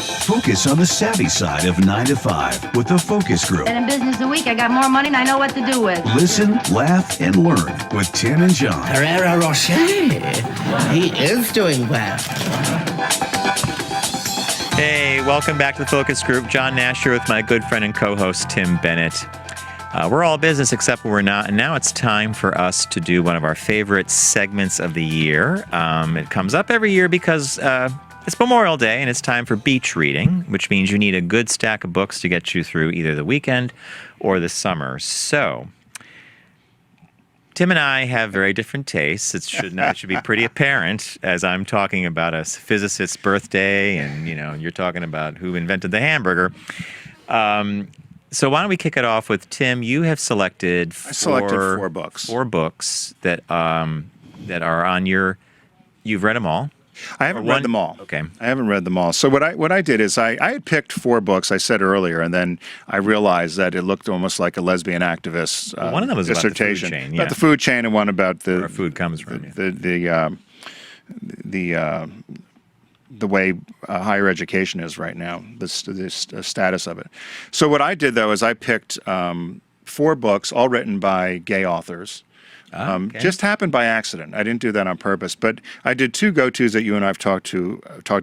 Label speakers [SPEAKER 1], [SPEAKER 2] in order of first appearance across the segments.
[SPEAKER 1] Focus on the savvy side of 9 to 5 with the Focus Group.
[SPEAKER 2] Been in business a week. I got more money than I know what to do with.
[SPEAKER 1] Listen, laugh, and learn with Tim and John.
[SPEAKER 3] Herrera Rocher. He is doing well.
[SPEAKER 4] Hey, welcome back to the Focus Group. John Nash here with my good friend and co-host Tim Bennett. We're all business except when we're not, and now it's time for us to do one of our favorite segments of the year. It comes up every year because it's Memorial Day, and it's time for beach reading, which means you need a good stack of books to get you through either the weekend or the summer. So, Tim and I have very different tastes. It should be pretty apparent as I'm talking about a physicist's birthday, and you're talking about who invented the hamburger. So why don't we kick it off with Tim? You have selected
[SPEAKER 5] four books.
[SPEAKER 4] 4 books that are on your. You've read them all.
[SPEAKER 5] I haven't read them all.
[SPEAKER 4] Okay.
[SPEAKER 5] I haven't read them all. So what I did is I had picked 4 books, I said earlier, and then I realized that it looked almost like a lesbian activist
[SPEAKER 4] one of them was
[SPEAKER 5] dissertation.
[SPEAKER 4] about the food chain.
[SPEAKER 5] About the food chain, and one about
[SPEAKER 4] where our food comes from.
[SPEAKER 5] The way higher education is right now, the status of it. So what I did, though, is I picked 4 books, all written by gay authors.
[SPEAKER 4] Okay.
[SPEAKER 5] Just happened by accident. I didn't do that on purpose, but I did 2 go-tos that you and I have talked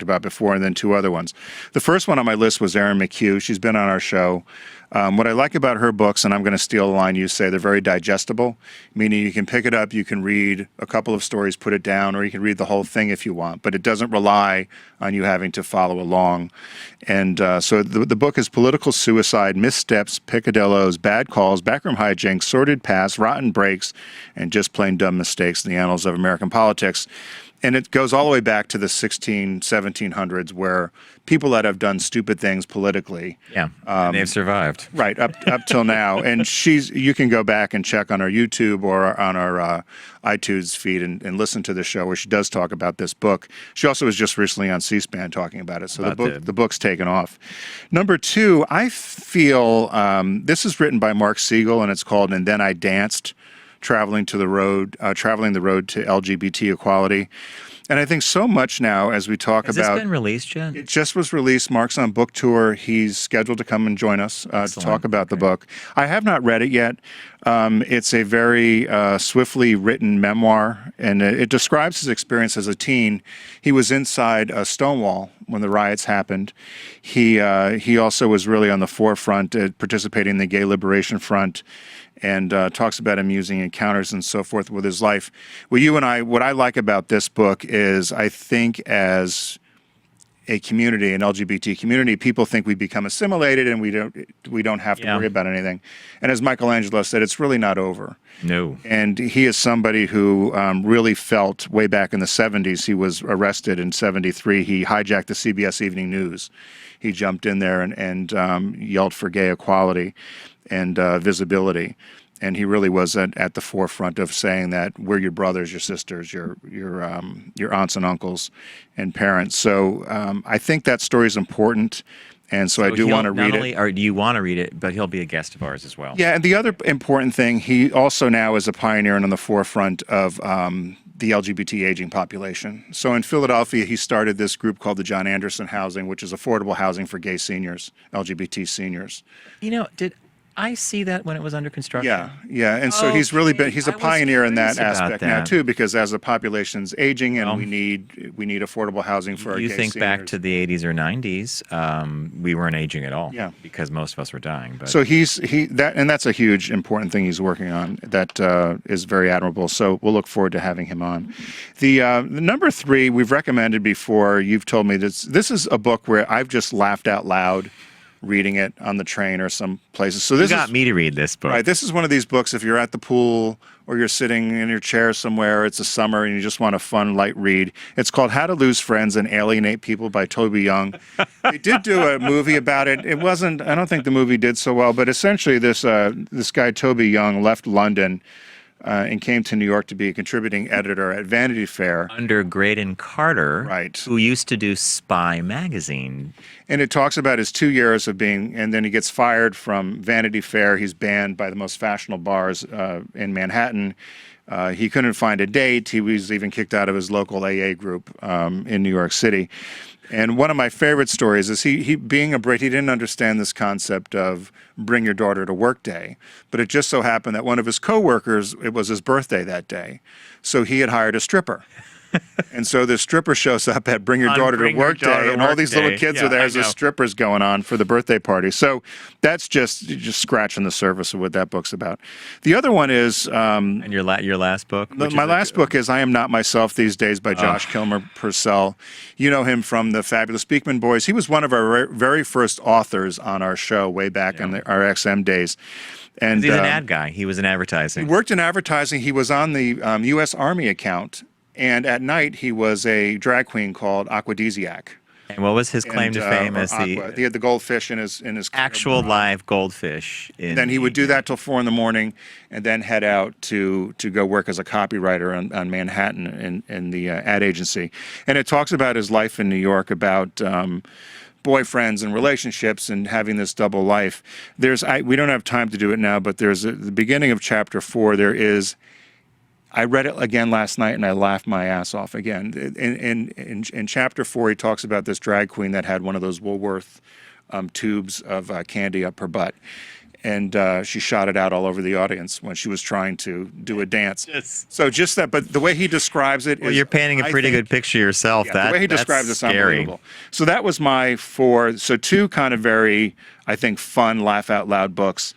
[SPEAKER 5] about before, and then 2 other ones. The first one on my list was Erin McHugh. She's been on our show. What I like about her books, and I'm going to steal a line you say, they're very digestible, meaning you can pick it up, you can read a couple of stories, put it down, or you can read the whole thing if you want, but it doesn't rely on you having to follow along. And so the book is Political Suicide, Missteps, Picadillos, Bad Calls, Backroom Hijinks, Sordid Past, Rotten Breaks, and Just Plain Dumb Mistakes in the Annals of American Politics. And it goes all the way back to the 1700s, where people that have done stupid things politically.
[SPEAKER 4] Yeah, and they've survived.
[SPEAKER 5] Right, up till now. And you can go back and check on our YouTube or on our iTunes feed and listen to the show where she does talk about this book. She also was just recently on C-SPAN talking about it. So the book's taken off. Number 2, I feel this is written by Mark Siegel, and it's called And Then I Danced, Traveling the Road to LGBT Equality. And I think so much now as we talk about...
[SPEAKER 4] Has this been released yet?
[SPEAKER 5] It just was released. Mark's on book tour. He's scheduled to come and join us to talk about the book. I have not read it yet. It's a very swiftly written memoir, and it describes his experience as a teen. He was inside Stonewall when the riots happened. He also was really on the forefront, participating in the Gay Liberation Front, and talks about amusing encounters and so forth with his life. Well, what I like about this book is I think as a community, an LGBT community, people think we become assimilated and we don't have to worry about anything. And as Michelangelo said, it's really not over.
[SPEAKER 4] No.
[SPEAKER 5] And he is somebody who really felt way back in the 70s. He was arrested in 73. He hijacked the CBS Evening News. He jumped in there and yelled for gay equality and visibility. And he really was at the forefront of saying that we're your brothers, your sisters, your aunts and uncles and parents. So I think that story is important. And so I do want to read it.
[SPEAKER 4] Not only do you want to read it, but he'll be a guest of ours as well.
[SPEAKER 5] Yeah, and the other important thing, he also now is a pioneer and on the forefront of the LGBT aging population. So in Philadelphia, he started this group called the John Anderson Housing, which is affordable housing for gay seniors, LGBT seniors.
[SPEAKER 4] Did I see that when it was under construction?
[SPEAKER 5] Yeah, and so he's really he's a pioneer in that aspect now too, because as the population's aging and we need affordable housing for our gay seniors.
[SPEAKER 4] You think back to the 80s or 90s, we weren't aging at all.
[SPEAKER 5] Yeah.
[SPEAKER 4] Because most of us were dying. But.
[SPEAKER 5] So that's a huge important thing he's working on that is very admirable. So we'll look forward to having him on. The number 3 we've recommended before. You've told me this is a book where I've just laughed out loud reading it on the train or some places. So this
[SPEAKER 4] got me to read this book.
[SPEAKER 5] Right. This is one of these books if you're at the pool or you're sitting in your chair somewhere, it's a summer and you just want a fun, light read. It's called How to Lose Friends and Alienate People by Toby Young. They did do a movie about it. It wasn't, I don't think the movie did so well, but essentially this guy, Toby Young, left London and came to New York to be a contributing editor at Vanity Fair.
[SPEAKER 4] Under Graydon Carter,
[SPEAKER 5] right,
[SPEAKER 4] who used to do Spy magazine.
[SPEAKER 5] And it talks about his 2 years of being, and then he gets fired from Vanity Fair. He's banned by the most fashionable bars in Manhattan. He couldn't find a date. He was even kicked out of his local AA group in New York City. And one of my favorite stories is he being a Brit, he didn't understand this concept of bring your daughter to work day. But it just so happened that one of his coworkers, it was his birthday that day. So he had hired a stripper. And so the stripper shows up at Bring Your Daughter to Work Day, and all these little kids are there as the strippers going on for the birthday party. So that's just scratching the surface of what that book's about. The other one is...
[SPEAKER 4] and your last book?
[SPEAKER 5] My last book is I Am Not Myself These Days by Josh Kilmer-Purcell. You know him from the Fabulous Beekman Boys. He was one of our very first authors on our show way back in our XM days. And
[SPEAKER 4] he's an ad guy. He was in advertising.
[SPEAKER 5] He worked in advertising. He was on the U.S. Army account. And at night, he was a drag queen called Aquadesiac.
[SPEAKER 4] And what was his claim to fame as
[SPEAKER 5] he had the goldfish in his
[SPEAKER 4] actual live goldfish.
[SPEAKER 5] Then he would do that till 4 a.m. and then head out to go work as a copywriter on Manhattan in the ad agency. And it talks about his life in New York, about boyfriends and relationships and having this double life. We don't have time to do it now, but there's the beginning of chapter 4. I read it again last night and I laughed my ass off again. In chapter 4, he talks about this drag queen that had one of those Woolworth tubes of candy up her butt. And she shot it out all over the audience when she was trying to do a dance.
[SPEAKER 4] Yes.
[SPEAKER 5] So just that, but the way he describes it
[SPEAKER 4] well, you're painting a pretty good picture yourself.
[SPEAKER 5] Yeah, the way he describes it's unbelievable. So that was my 4. So 2 kind of very, I think, fun, laugh out loud books.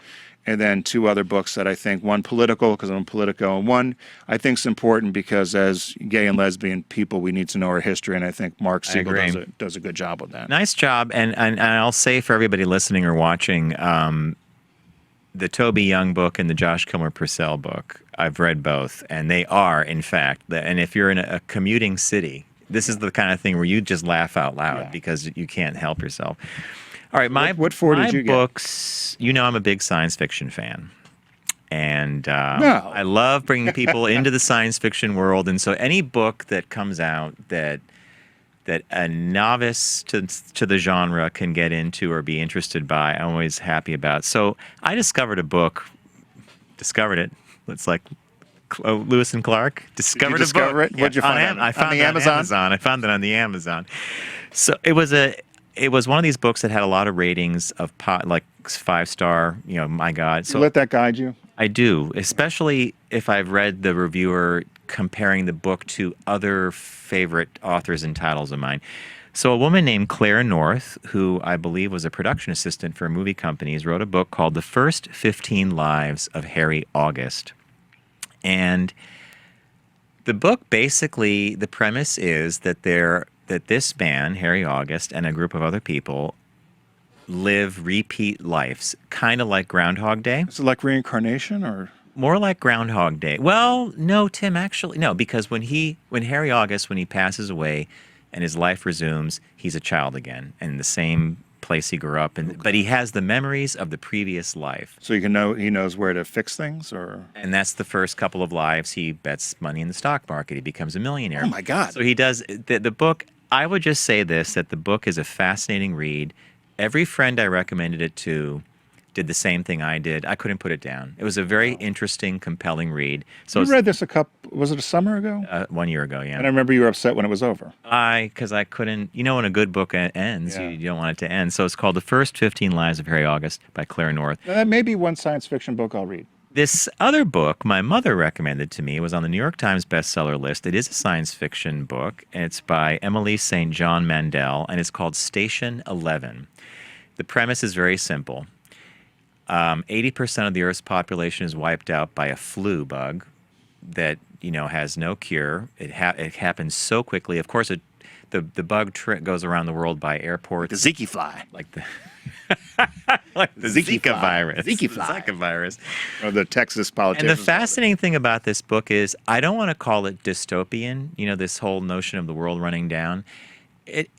[SPEAKER 5] And then 2 other books that I think, one political, because I'm a Politico, and one I think is important because as gay and lesbian people, we need to know our history, and I think Mark Siegel does a good job with that.
[SPEAKER 4] Nice job, and I'll say for everybody listening or watching, the Toby Young book and the Josh Kilmer-Purcell book, I've read both, and they are, in fact, and if you're in a commuting city, this is the kind of thing where you just laugh out loud because you can't help yourself. All right, what 4 did you get? Books, I'm a big science fiction fan. And I love bringing people into the science fiction world. And so any book that comes out that a novice to the genre can get into or be interested by, I'm always happy about. So I discovered it. It's like Lewis and Clark. Discovered a book.
[SPEAKER 5] Where'd you find it?
[SPEAKER 4] I found it on Amazon. I found it on the Amazon. So it was one of these books that had a lot of ratings of 5-star, my God. So
[SPEAKER 5] you let that guide you?
[SPEAKER 4] I do, especially if I've read the reviewer comparing the book to other favorite authors and titles of mine. So a woman named Claire North, who I believe was a production assistant for movie companies, wrote a book called The First 15 Lives of Harry August. And the book, basically, the premise is that this man, Harry August, and a group of other people live repeat lives, kind of like Groundhog Day.
[SPEAKER 5] Is it like reincarnation or?
[SPEAKER 4] More like Groundhog Day. Well, no, Tim, actually, no, because when Harry August, when he passes away and his life resumes, he's a child again in the same place he grew up in. But he has the memories of the previous life.
[SPEAKER 5] So he knows where to fix things, or?
[SPEAKER 4] And that's the first couple of lives. He bets money in the stock market. He becomes a millionaire.
[SPEAKER 5] Oh, my God.
[SPEAKER 4] So he does the book. I would just say this, that the book is a fascinating read. Every friend I recommended it to did the same thing I did. I couldn't put it down. It was a very interesting, compelling read. So
[SPEAKER 5] you read this was it a summer ago?
[SPEAKER 4] 1 year ago, yeah.
[SPEAKER 5] And I remember you were upset when it was over.
[SPEAKER 4] Because I couldn't, when a good book ends, you don't want it to end. So it's called The First 15 Lives of Harry August by Claire North.
[SPEAKER 5] Now, that may be one science fiction book I'll read.
[SPEAKER 4] This other book my mother recommended to me was on the New York Times bestseller list. It is a science fiction book, and it's by Emily St. John Mandel, and it's called Station 11. The premise is very simple. 80% of the Earth's population is wiped out by a flu bug that, has no cure. It happens so quickly. Of course, the bug goes around the world by airports.
[SPEAKER 5] Like the Zika fly.
[SPEAKER 4] Like the Zika virus.
[SPEAKER 5] Zika
[SPEAKER 4] virus.
[SPEAKER 5] Or the Texas politicians.
[SPEAKER 4] And the fascinating thing about this book is, I don't want to call it dystopian, this whole notion of the world running down.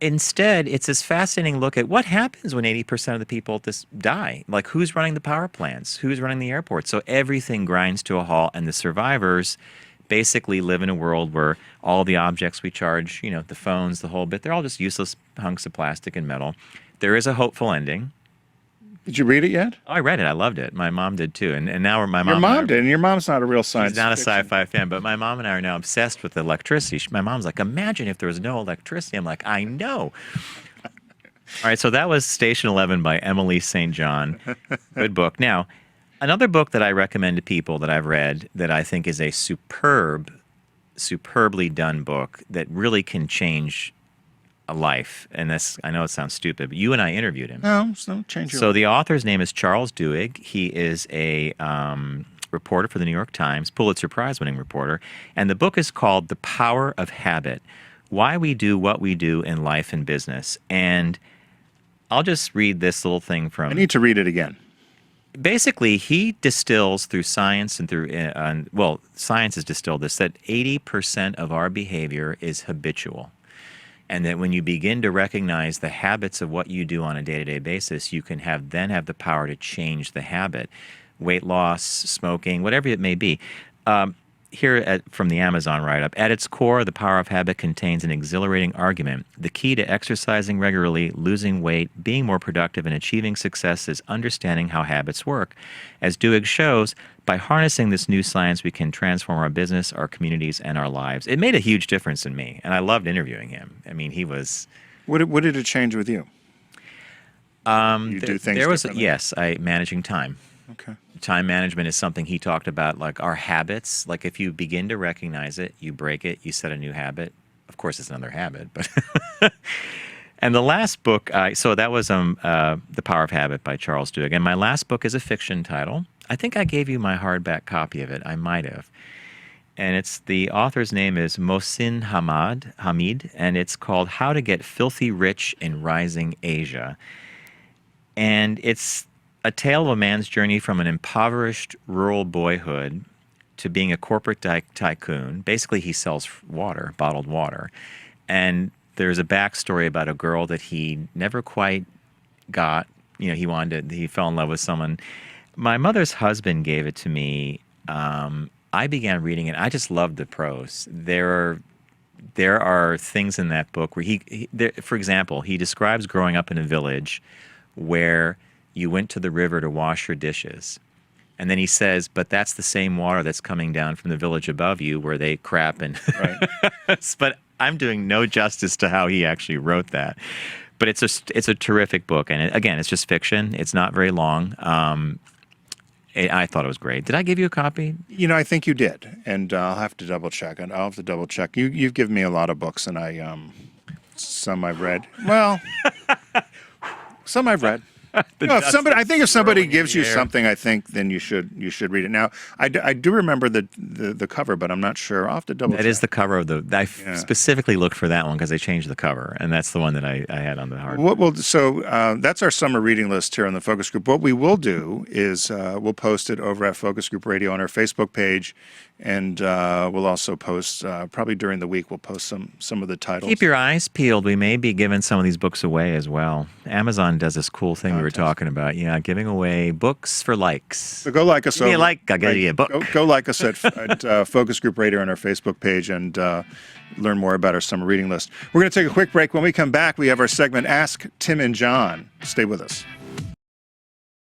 [SPEAKER 4] Instead, it's this fascinating look at what happens when 80% of the people just die. Like, who's running the power plants? Who's running the airports? So everything grinds to a halt, and the survivors basically live in a world where all the objects we charge, the phones, the whole bit, they're all just useless hunks of plastic and metal. There is a hopeful ending.
[SPEAKER 5] Did you read it yet?
[SPEAKER 4] Oh, I read it. I loved it. My mom did too. And now my mom.
[SPEAKER 5] Your
[SPEAKER 4] and
[SPEAKER 5] mom
[SPEAKER 4] I are-
[SPEAKER 5] did, and your mom's not a real science
[SPEAKER 4] She's not a
[SPEAKER 5] fiction.
[SPEAKER 4] sci-fi fan, but my mom and I are now obsessed with electricity. My mom's like, imagine if there was no electricity. I'm like, I know. All right, so that was Station 11 by Emily St. John. Good book. Now, another book that I recommend to people that I've read that I think is a superbly done book that really can change a life. And this, I know it sounds stupid, but you and I interviewed him.
[SPEAKER 5] No, so change your
[SPEAKER 4] So the author's name is Charles Duhigg. He is a reporter for the New York Times, Pulitzer Prize-winning reporter, and the book is called The Power of Habit: Why We Do What We Do in Life and Business. And I'll just read this little thing from...
[SPEAKER 5] I need to read it again.
[SPEAKER 4] Basically, he distills through science and through, science has distilled this, that 80% of our behavior is habitual. And that when you begin to recognize the habits of what you do on a day-to-day basis, you can have the power to change the habit. Weight loss, smoking, whatever it may be. From the Amazon write-up, at its core, The Power of Habit contains an exhilarating argument. The key to exercising regularly, losing weight, being more productive, and achieving success is understanding how habits work. As Duhigg shows, by harnessing this new science, we can transform our business, our communities, and our lives. It made a huge difference in me, and I loved interviewing him. I mean, he was...
[SPEAKER 5] What did it change with you? You do things differently?
[SPEAKER 4] Yes, managing time.
[SPEAKER 5] Okay.
[SPEAKER 4] Time management is something he talked about, like our habits. Like if you begin to recognize it, you break it, you set a new habit. Of course, it's another habit, but... And the last book, so that was The Power of Habit by Charles Duhigg. And my last book is a fiction title. I think I gave you my hardback copy of it. I might have. And the author's name is Mohsin Hamid, and it's called How to Get Filthy Rich in Rising Asia. And it's a tale of a man's journey from an impoverished rural boyhood to being a corporate tycoon. Basically, he sells water, bottled water. And there's a backstory about a girl that he never quite got. You know, he fell in love with someone. My mother's husband gave it to me. I began reading it. I just loved the prose. There are things in that book where for example, he describes growing up in a village where you went to the river to wash your dishes. And then he says, but that's the same water that's coming down from the village above you where they crap and... Right. But I'm doing no justice to how he actually wrote that. But it's a terrific book. And again, it's just fiction. It's not very long. I thought it was great. Did I give you a copy?
[SPEAKER 5] You know, I think you did. And I'll have to double check. I'll have to double check. You've given me a lot of books, and some I've read. Well, some I've read. I think if somebody gives you something, I think then you should read it. Now, I do remember the cover, but I'm not sure. I'll have to double check.
[SPEAKER 4] That is the cover of I specifically looked for that one because they changed the cover, and that's the one that I had on the hard.
[SPEAKER 5] So that's our summer reading list here on the Focus Group. What we will do is we'll post it over at Focus Group Radio on our Facebook page, and we'll also post, probably during the week, we'll post some of the titles.
[SPEAKER 4] Keep your eyes peeled. We may be giving some of these books away as well. Amazon does this cool thing we were talking about. Yeah, giving away books for likes.
[SPEAKER 5] So go like us.
[SPEAKER 4] Give me a like, I'll get you a book.
[SPEAKER 5] Go like us at Focus Group Radio on our Facebook page and learn more about our summer reading list. We're going to take a quick break. When we come back, we have our segment Ask Tim and John. Stay with us.